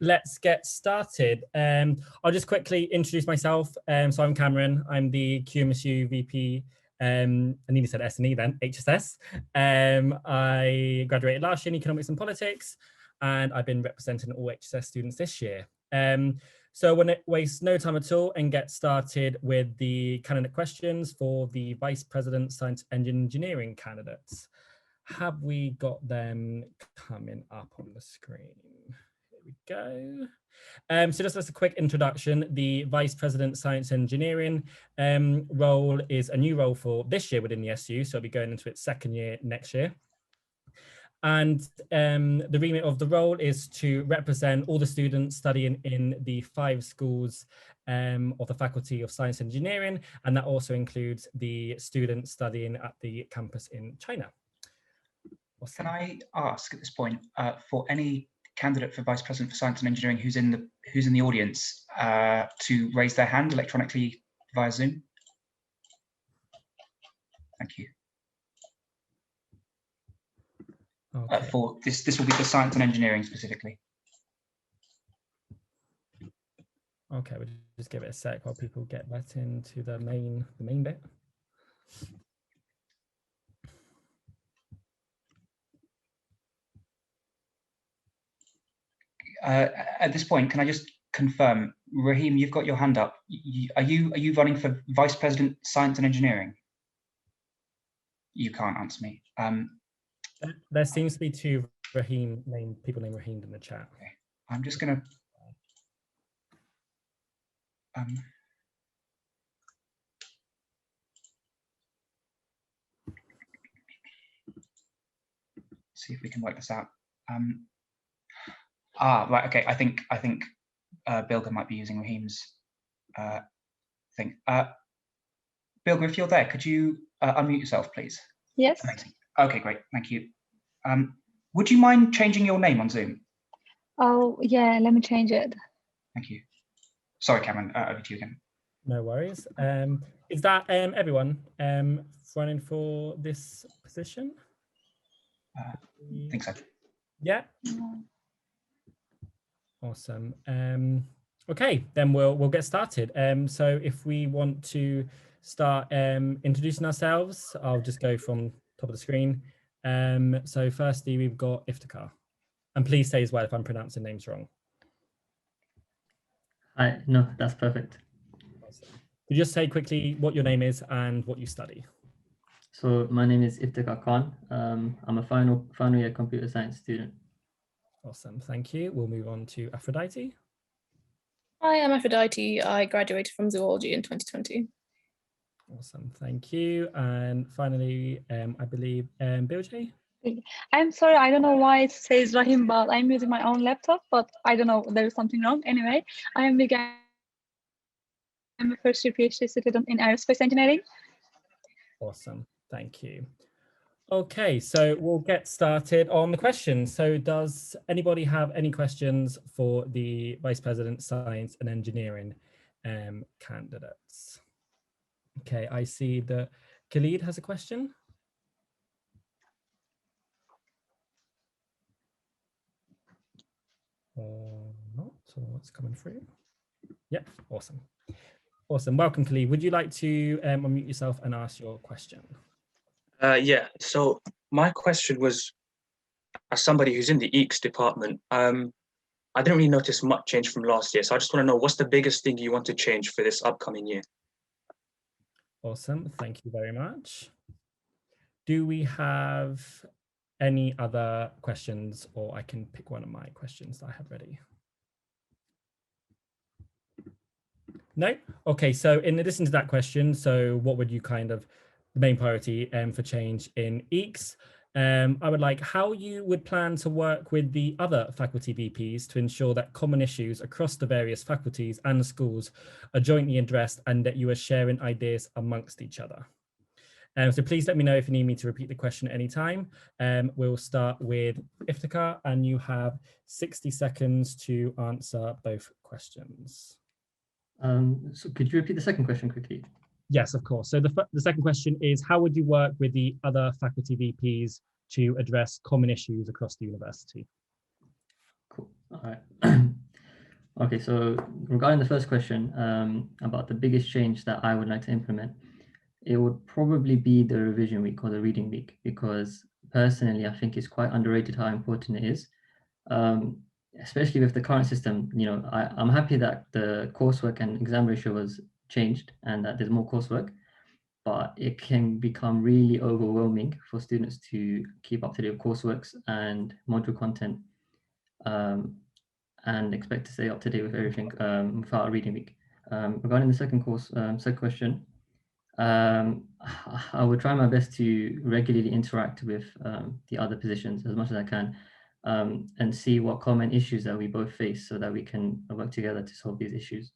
let's get started. I'll just quickly introduce myself. So I'm Cameron. I'm the QMSU VP. I nearly said S&E then, HSS. I graduated last year in Economics and Politics, and I've been representing all HSS students this year. So I want to waste no time at all and get started with the candidate questions for the Vice President Science and Engineering candidates. Have we got them coming up on the screen? Here we go. So just as a quick introduction, the Vice President Science Engineering role is a new role for this year within the SU, so it'll be going into its second year next year. And the remit of the role is to represent all the students studying in the 5 schools of the Faculty of Science and Engineering, and that also includes the students studying at the campus in China. Can I ask at this point for any candidate for Vice President for Science and Engineering who's in the audience to raise their hand electronically via Zoom? Thank you. Okay. For this will be for Science and Engineering specifically. Okay, we'll just give it a sec while people get that into the main bit. At this point, can I just confirm, Raheem, you've got your hand up. Are you running for Vice President Science and Engineering? You can't answer me. There seems to be 2 people named Raheem in the chat. Okay. I'm just gonna see if we can work this out. Right. Okay. I think Bilger might be using Raheem's thing. Bilger, if you're there, could you unmute yourself, please? Yes. Amazing. Okay, great. Thank you. Would you mind changing your name on Zoom? Oh, yeah. Let me change it. Thank you. Sorry, Cameron. Over to you again. No worries. Is that everyone running for this position? I think so. Yeah. Awesome. Okay, then we'll get started. So if we want to start introducing ourselves, I'll just go from top of the screen. So firstly, we've got Iftikhar. And please say as well if I'm pronouncing names wrong. Hi, no, that's perfect. Awesome. Could you just say quickly what your name is and what you study? So my name is Iftikhar Khan. I'm a final year computer science student. Awesome, thank you. We'll move on to Aphrodite. Hi, I'm Aphrodite. I graduated from zoology in 2020. Awesome, thank you. And finally, I believe Bilge. I'm sorry, I don't know why it says Rahim, but I'm using my own laptop, but I don't know, there is something wrong. Anyway, I'm a first year PhD student in aerospace engineering. Awesome, thank you. Okay, so we'll get started on the questions. So does anybody have any questions for the Vice President Science and Engineering candidates? Okay, I see that Khalid has a question. Or not, or what's coming through? Yep, awesome. Awesome, welcome Khalid. Would you like to unmute yourself and ask your question? Yeah, so my question was, as somebody who's in the EECS department, I didn't really notice much change from last year. So I just want to know, what's the biggest thing you want to change for this upcoming year? Awesome, thank you very much. Do we have any other questions, or I can pick one of my questions that I have ready? No? Okay, so in addition to that question, so what would you the main priority for change in EECS? I would like how you would plan to work with the other faculty VPs to ensure that common issues across the various faculties and schools are jointly addressed and that you are sharing ideas amongst each other. So please let me know if you need me to repeat the question at any time. We'll start with Iftikhar, and you have 60 seconds to answer both questions. So could you repeat the second question quickly? Yes, of course. So the second question is, how would you work with the other faculty VPs to address common issues across the university? Cool. All right. Okay, so regarding the first question about the biggest change that I would like to implement, it would probably be the revision week or the reading week, because personally, I think it's quite underrated how important it is. Especially with the current system, I'm happy that the coursework and exam ratio was changed and that there's more coursework, but it can become really overwhelming for students to keep up to date with courseworks and module content, and expect to stay up to date with everything without a reading week. Regarding the second question, I would try my best to regularly interact with the other positions as much as I can, and see what common issues that we both face so that we can work together to solve these issues.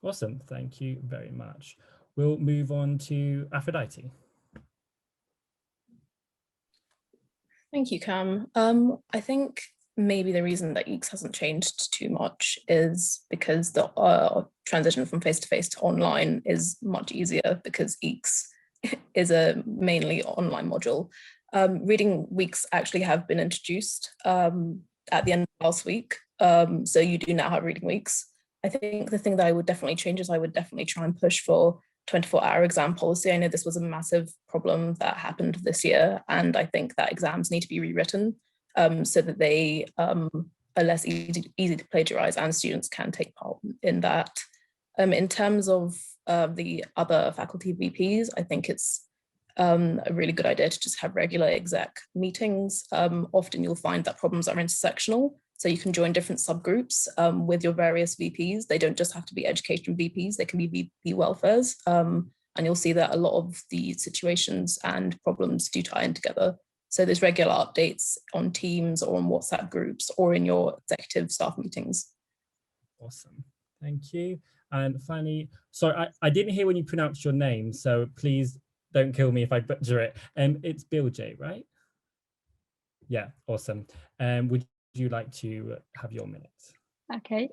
Awesome, thank you very much. We'll move on to Aphrodite. Thank you, Cam. I think maybe the reason that EECS hasn't changed too much is because the transition from face-to-face to online is much easier because EECS is a mainly online module. Reading weeks actually have been introduced at the end of last week. So you do now have reading weeks. I think the thing that I would definitely change is I would definitely try and push for 24-hour exam policy. I know this was a massive problem that happened this year, and I think that exams need to be rewritten so that they are less easy to plagiarize and students can take part in that. In terms of the other faculty VPs, I think it's a really good idea to just have regular exec meetings. Often you'll find that problems are intersectional, so you can join different subgroups with your various VPs. They don't just have to be education VPs, they can be VP welfares. And you'll see that a lot of the situations and problems do tie in together. So there's regular updates on Teams or on WhatsApp groups or in your executive staff meetings. Awesome, thank you. And finally, sorry, I didn't hear when you pronounced your name, so please don't kill me if I butcher it. It's Bill J, right? Yeah, awesome. Would you like to have your minute? Okay.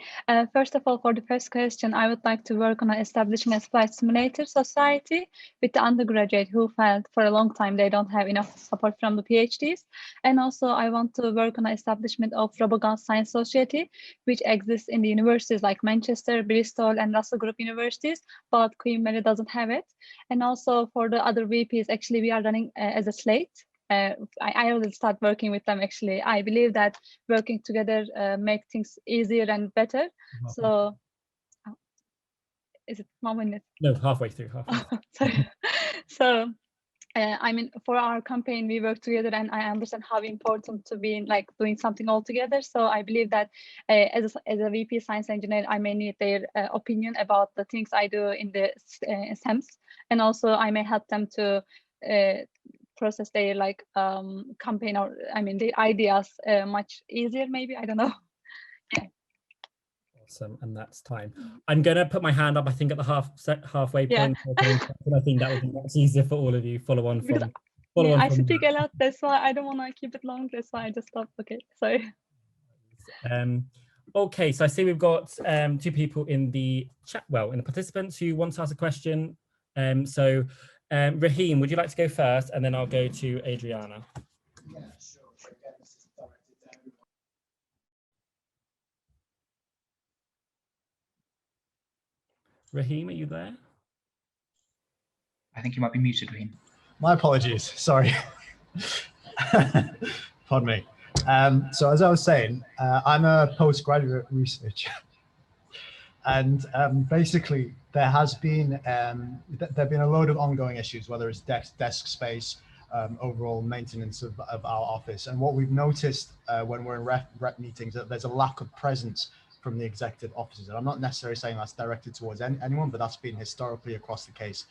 First of all, for the first question, I would like to work on establishing a flight simulator society with the undergraduate who felt for a long time they don't have enough support from the PhDs. And also I want to work on the establishment of Robogun Science Society, which exists in the universities like Manchester, Bristol, and Russell Group universities, but Queen Mary doesn't have it. And also for the other VPs, actually we are running as a slate. I will start working with them actually. I believe that working together make things easier and better. So is it 1 minute? No, halfway through. Sorry. So I mean, for our campaign, we work together, and I understand how important to be like doing something all together. So I believe that as a VP science engineer, I may need their opinion about the things I do in the SEMS, and also I may help them to process their like campaign, or I mean their ideas much easier, maybe, I don't know. Yeah. Awesome, and that's time. I'm gonna put my hand up, I think, at the halfway point. Yeah. I think that would be much easier for all of you. Follow on from. I speak a lot, that's why I don't want to keep it long. That's why I just stopped. Okay, sorry. Okay, so I see we've got 2 people in the chat, well, in the participants who want to ask a question. Raheem, would you like to go first, and then I'll go to Adriana? Yeah, sure. So again, this is directed to everyone. Raheem, are you there? I think you might be muted, Raheem. My apologies. Sorry. Pardon me. So as I was saying, I'm a postgraduate researcher, and basically there has been there've been a load of ongoing issues, whether it's desk space, overall maintenance of our office, and what we've noticed when we're in rep meetings, that there's a lack of presence from the executive offices. And I'm not necessarily saying that's directed towards anyone, but that's been historically across the case.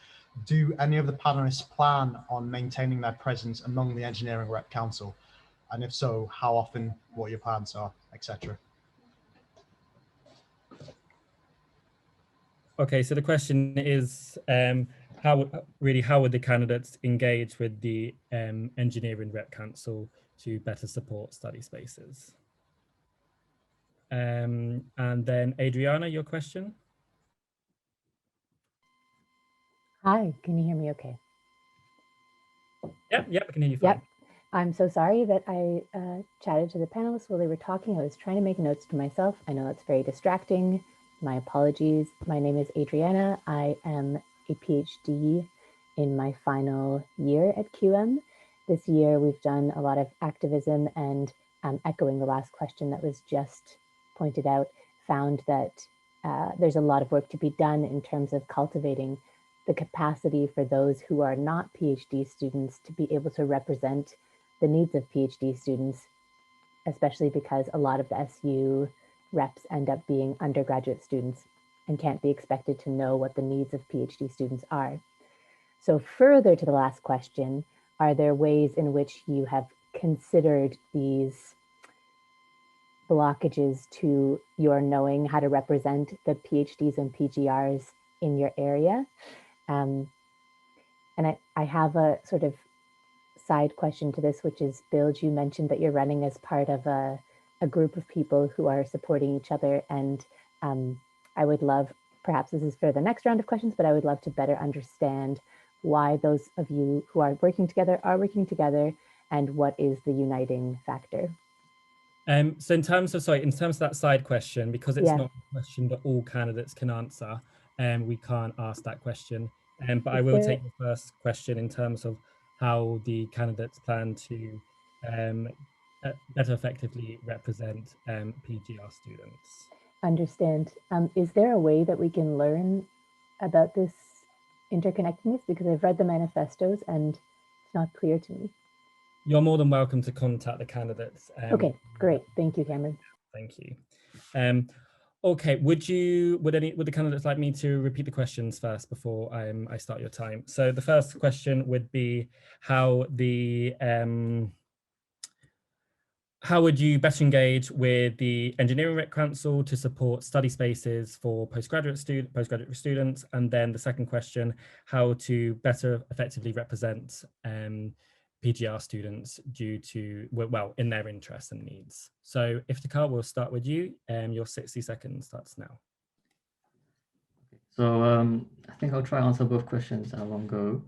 Do any of the panelists plan on maintaining their presence among the engineering rep council? And if so, how often, what your plans are, etc. Okay, so the question is, how would the candidates engage with the engineering rep council to better support study spaces? And then Adriana, your question? Hi, can you hear me okay? Yep, I can hear you fine. Yep. I'm so sorry that I chatted to the panelists while they were talking. I was trying to make notes to myself. I know that's very distracting. My apologies. My name is Adriana. I am a PhD in my final year at QM. This year, we've done a lot of activism and echoing the last question that was just pointed out, found that there's a lot of work to be done in terms of cultivating the capacity for those who are not PhD students to be able to represent the needs of PhD students, especially because a lot of the SU reps end up being undergraduate students and can't be expected to know what the needs of PhD students are. So further to the last question, are there ways in which you have considered these blockages to your knowing how to represent the PhDs and PGRs in your area? And I have a sort of side question to this, which is, Bill, you mentioned that you're running as part of a group of people who are supporting each other. And I would love, perhaps this is for the next round of questions, but I would love to better understand why those of you who are working together and what is the uniting factor. So in terms of that side question, because it's not a question that all candidates can answer, we can't ask that question. But I will take the first question in terms of how the candidates plan to better effectively represent PGR students. Understand. Is there a way that we can learn about this interconnectedness? Because I've read the manifestos and it's not clear to me. You're more than welcome to contact the candidates. Okay, great. Thank you, Cameron. Thank you. Okay, would the candidates like me to repeat the questions first before I start your time? So the first question would be how would you better engage with the Engineering Rec Council to support study spaces for postgraduate students? And then the second question, how to better effectively represent PGR students due to, well, in their interests and needs. So Iftikhar, we'll start with you. Your 60 seconds starts now. So I think I'll try to answer both questions in one go.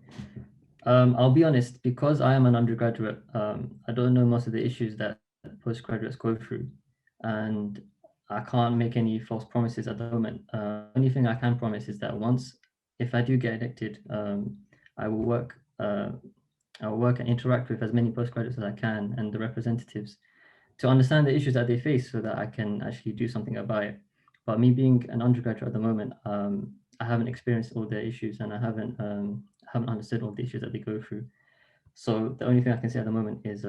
I'll be honest, because I am an undergraduate, I don't know most of the issues that postgraduates go through, and I can't make any false promises at the moment. Only thing I can promise is that if I do get elected, I will work and interact with as many postgraduates as I can and the representatives to understand the issues that they face so that I can actually do something about it. But me being an undergraduate at the moment, I haven't experienced all their issues and I haven't understood all the issues that they go through. So the only thing I can say at the moment is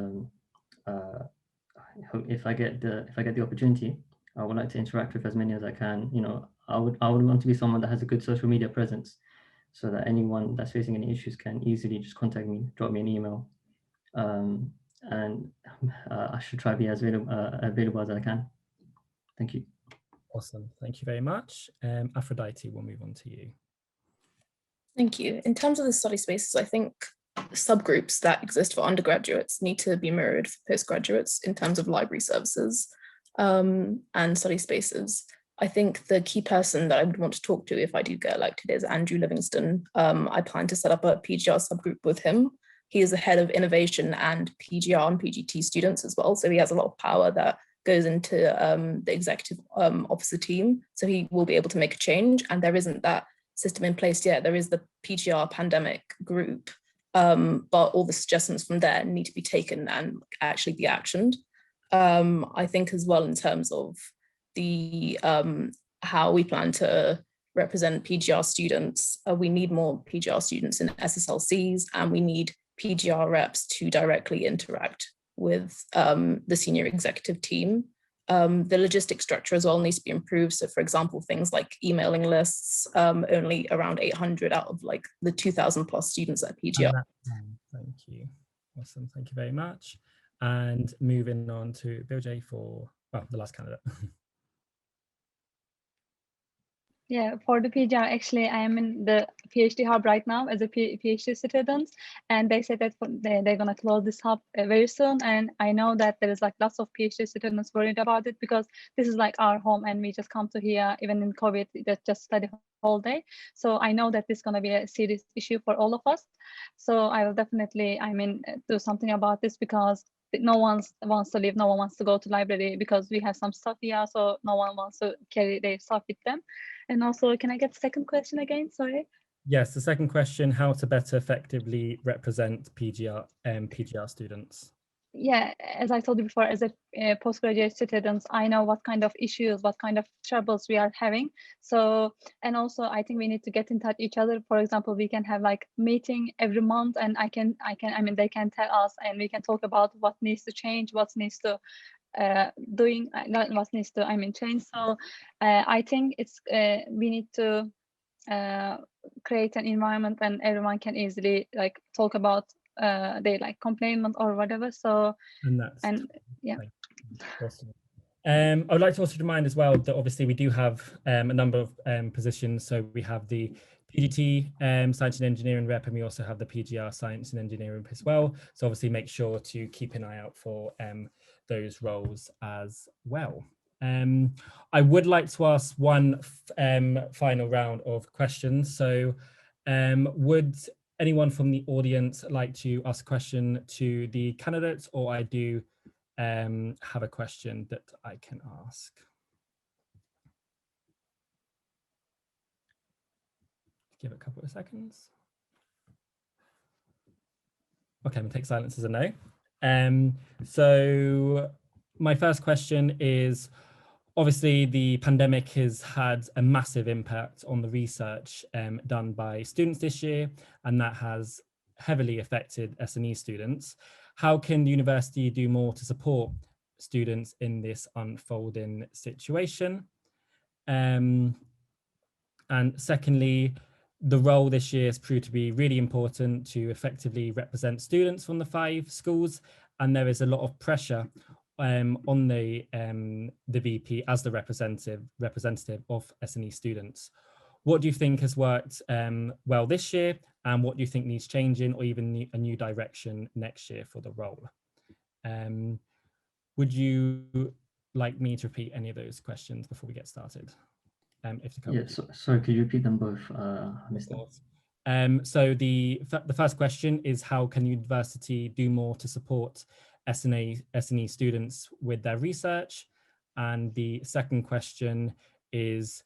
if I get the opportunity, I would like to interact with as many as I can. You know, I would want to be someone that has a good social media presence, so that anyone that's facing any issues can easily just contact me, drop me an email, and I should try to be as available as I can. Thank you. Awesome, thank you very much. Aphrodite, we'll move on to you. Thank you. In terms of the study spaces, I think subgroups that exist for undergraduates need to be mirrored for postgraduates in terms of library services and study spaces. I think the key person that I would want to talk to if I do get elected is Andrew Livingston. I plan to set up a PGR subgroup with him. He is the head of innovation and PGR and PGT students as well. So he has a lot of power that goes into the executive officer team. So he will be able to make a change. And there isn't that system in place yet. There is the PGR pandemic group, but all the suggestions from there need to be taken and actually be actioned. I think as well in terms of the how we plan to represent PGR students, we need more PGR students in SSLCs, and we need PGR reps to directly interact with the senior executive team. The logistic structure as well needs to be improved. So for example, things like emailing lists, only around 800 out of like the 2,000 plus students at PGR. Thank you. Awesome, thank you very much. And moving on to Bill J for, well, the last candidate. Yeah, for the PGR, actually, I am in the PhD hub right now as a PhD student, and they said that they're gonna close this hub very soon. And I know that there is like lots of PhD students worried about it, because this is like our home, and we just come to here even in COVID, just study whole day. So I know that this is gonna be a serious issue for all of us. So I will definitely, do something about this, because no one wants to leave, no one wants to go to library, because we have some stuff here, so no one wants to carry their stuff with them. And also, can I get the second question again? Sorry. Yes, the second question, how to better effectively represent PGR students. Yeah, as I told you before, as a postgraduate students, I know what kind of issues, what kind of troubles we are having. So, and also I think we need to get in touch each other. For example, we can have like meeting every month, and they can tell us, and we can talk about what needs to change, what needs to what needs to change. So I think it's we need to create an environment and everyone can easily like talk about their like complaint or whatever. So yeah. Awesome. I would like to also remind as well that obviously we do have a number of positions. So we have the PGT Science and Engineering rep, and we also have the PGR Science and Engineering as well. So obviously make sure to keep an eye out for those roles as well. I would like to ask one final round of questions. So would anyone from the audience like to ask a question to the candidates, or I do have a question that I can ask? Give it a couple of seconds. Okay, I'm gonna take silence as a no. So my first question is, obviously the pandemic has had a massive impact on the research done by students this year, and that has heavily affected S&E students. How can the university do more to support students in this unfolding situation? And secondly, the role this year has proved to be really important to effectively represent students from the 5 schools, and there is a lot of pressure on the VP as the representative of S&E students. What do you think has worked well this year, and what do you think needs changing, or even a new direction next year for the role? Would you like me to repeat any of those questions before we get started? Sorry, could you repeat them both? Of course. So the first question is, how can university do more to support S&E students with their research? And the second question is,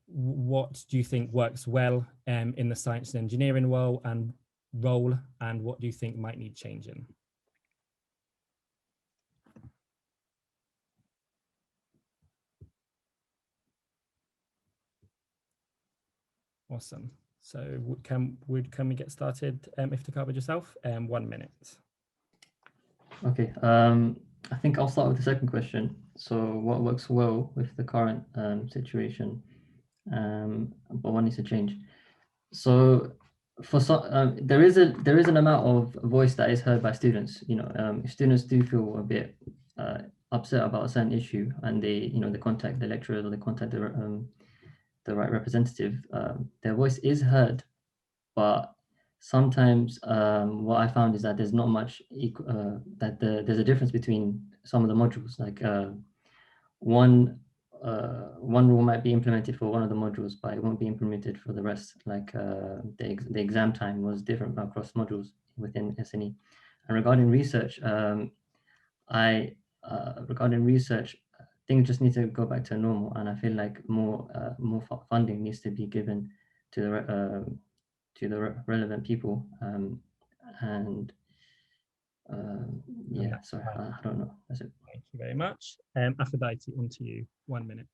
what do you think works well in the science and engineering role, and what do you think might need changing? Awesome. So can we get started, Iftikhar, with yourself? 1 minute. Okay. I think I'll start with the second question. So what works well with the current situation, but what needs to change? So for some, there is an amount of voice that is heard by students. If students do feel a bit upset about a certain issue, and they contact the lecturers, or they contact the right representative, their voice is heard. But sometimes what I found is that there's not much there's a difference between some of the modules. Like one rule might be implemented for one of the modules, but it won't be implemented for the rest. Like the exam time was different across modules within S&E. And regarding research, things just need to go back to normal, and I feel like more funding needs to be given to the relevant people. Yeah, sorry, I don't know. That's it. Thank you very much. Aphrodite, on to you. 1 minute.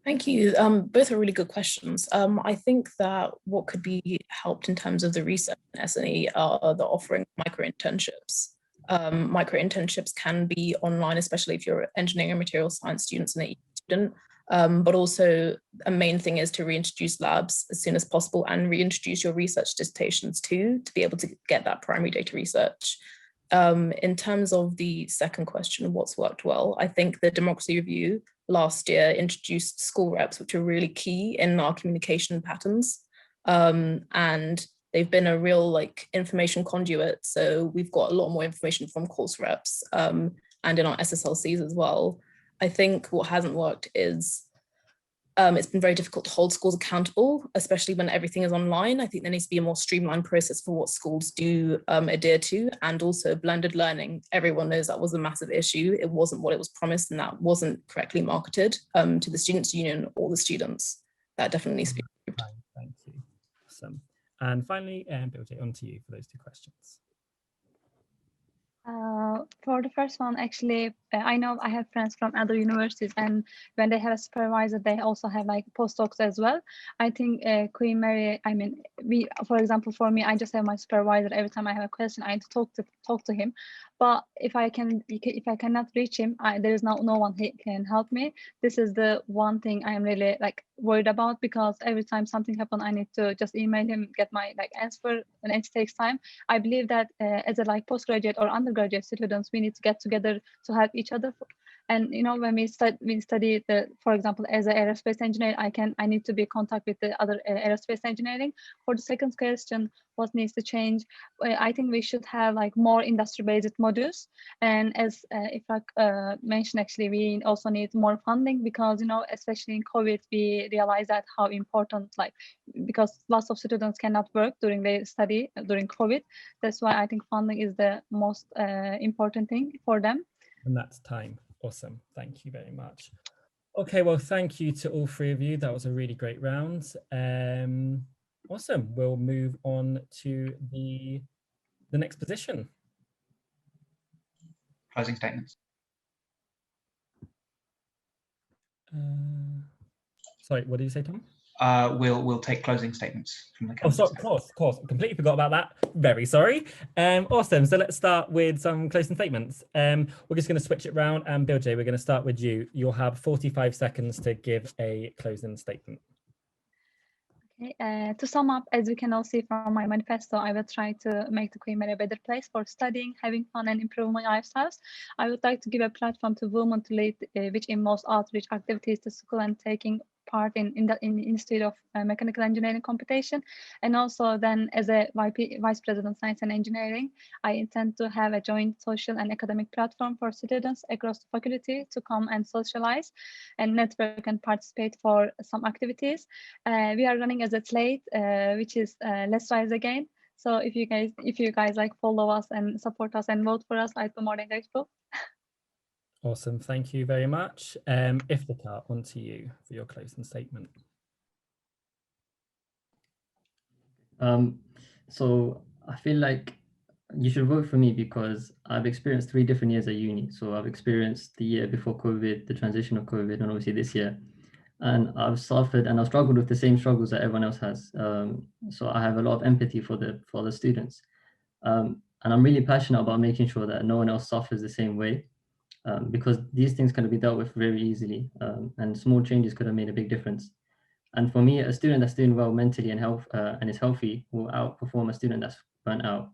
Thank you. Both are really good questions. I think that what could be helped in terms of the research in S&E are the offering micro internships. Micro internships can be online, especially if you're engineering and material science students and a student. But also a main thing is to reintroduce labs as soon as possible, and reintroduce your research dissertations too, to be able to get that primary data research. In terms of the second question, what's worked well, I think the democracy review last year introduced school reps, which are really key in our communication patterns. And they've been a real like information conduit. So we've got a lot more information from course reps and in our SSLCs as well. I think what hasn't worked is it's been very difficult to hold schools accountable, especially when everything is online. I think there needs to be a more streamlined process for what schools do adhere to, and also blended learning. Everyone knows that was a massive issue. It wasn't what it was promised, and that wasn't correctly marketed to the Students' Union or the students. That definitely needs to be improved. Thank you. Awesome. And finally, Bilge, on to you for those two questions. For the first one, actually, I know I have friends from other universities, and when they have a supervisor, they also have like postdocs as well. I think Queen Mary, I mean, for example, for me, I just have my supervisor. Every time I have a question, I need to talk to him. But if I cannot reach him, there is no one who can help me. This is the one thing I am really like worried about, because every time something happens, I need to just email him, get my like answer, and it takes time. I believe that as a like postgraduate or undergraduate students, we need to get together to help each other. And you know, when we study for example, as an aerospace engineer, I need to be in contact with the other aerospace engineering. For the second question, what needs to change? I think we should have like more industry-based modules. And as Ifrak mentioned, actually, we also need more funding, because you know, especially in COVID, we realize that how important, like, because lots of students cannot work during their study during COVID. That's why I think funding is the most important thing for them. And that's time. Awesome. Thank you very much. Okay, well, thank you to all three of you. That was a really great round. Awesome. We'll move on to the next position. Closing statements. Sorry, what did you say, Tom? We'll take closing statements from the Oh, sorry, of course. Completely forgot about that. Very sorry. Awesome. So let's start with some closing statements. We're just going to switch it around, and Bilge, we're going to start with you. You'll have 45 seconds to give a closing statement. Okay, to sum up, as we can all see from my manifesto, I will try to make the Queen Mary a better place for studying, having fun, and improving my lifestyles. I would like to give a platform to women to lead, which involves outreach activities to school and taking part in the Institute of Mechanical Engineering competition. And also then, as a Vice President Science and Engineering, I intend to have a joint social and academic platform for students across the faculty to come and socialize and network and participate for some activities. We are running as a slate, which is Let's Rise Again. So if you guys like follow us and support us and vote for us, I'd be more than grateful. Awesome. Thank you very much. Iftikhar, on to you for your closing statement. So I feel like you should vote for me because I've experienced 3 different years at uni. So I've experienced the year before COVID, the transition of COVID, and obviously this year. And I've suffered and I've struggled with the same struggles that everyone else has. So I have a lot of empathy for the students. And I'm really passionate about making sure that no one else suffers the same way. Because these things can be dealt with very easily, and small changes could have made a big difference. And for me, a student that's doing well mentally and is healthy will outperform a student that's burnt out.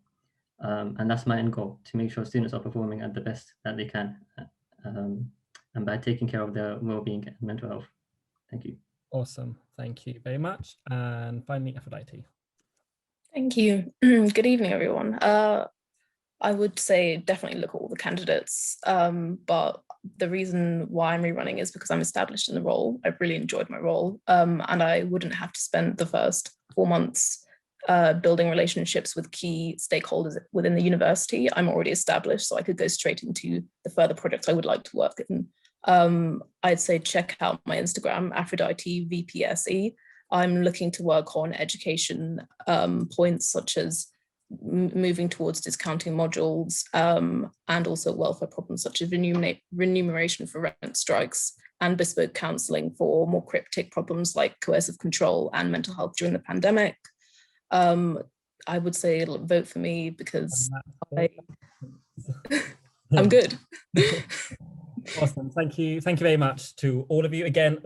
And that's my end goal, to make sure students are performing at the best that they can, and by taking care of their well-being and mental health. Thank you. Awesome. Thank you very much. And finally, Aphrodite. Thank you. Good evening, everyone. I would say definitely look at all the candidates, but the reason why I'm rerunning is because I'm established in the role. I've really enjoyed my role, and I wouldn't have to spend the first 4 months building relationships with key stakeholders within the university. I'm already established, so I could go straight into the further projects I would like to work in. I'd say check out my Instagram, Aphrodite VPSE. I'm looking to work on education points such as moving towards discounting modules, and also welfare problems such as remuneration for rent strikes and bespoke counselling for more cryptic problems like coercive control and mental health during the pandemic. I would say vote for me because I'm good. Awesome. Thank you. Thank you very much to all of you. Again,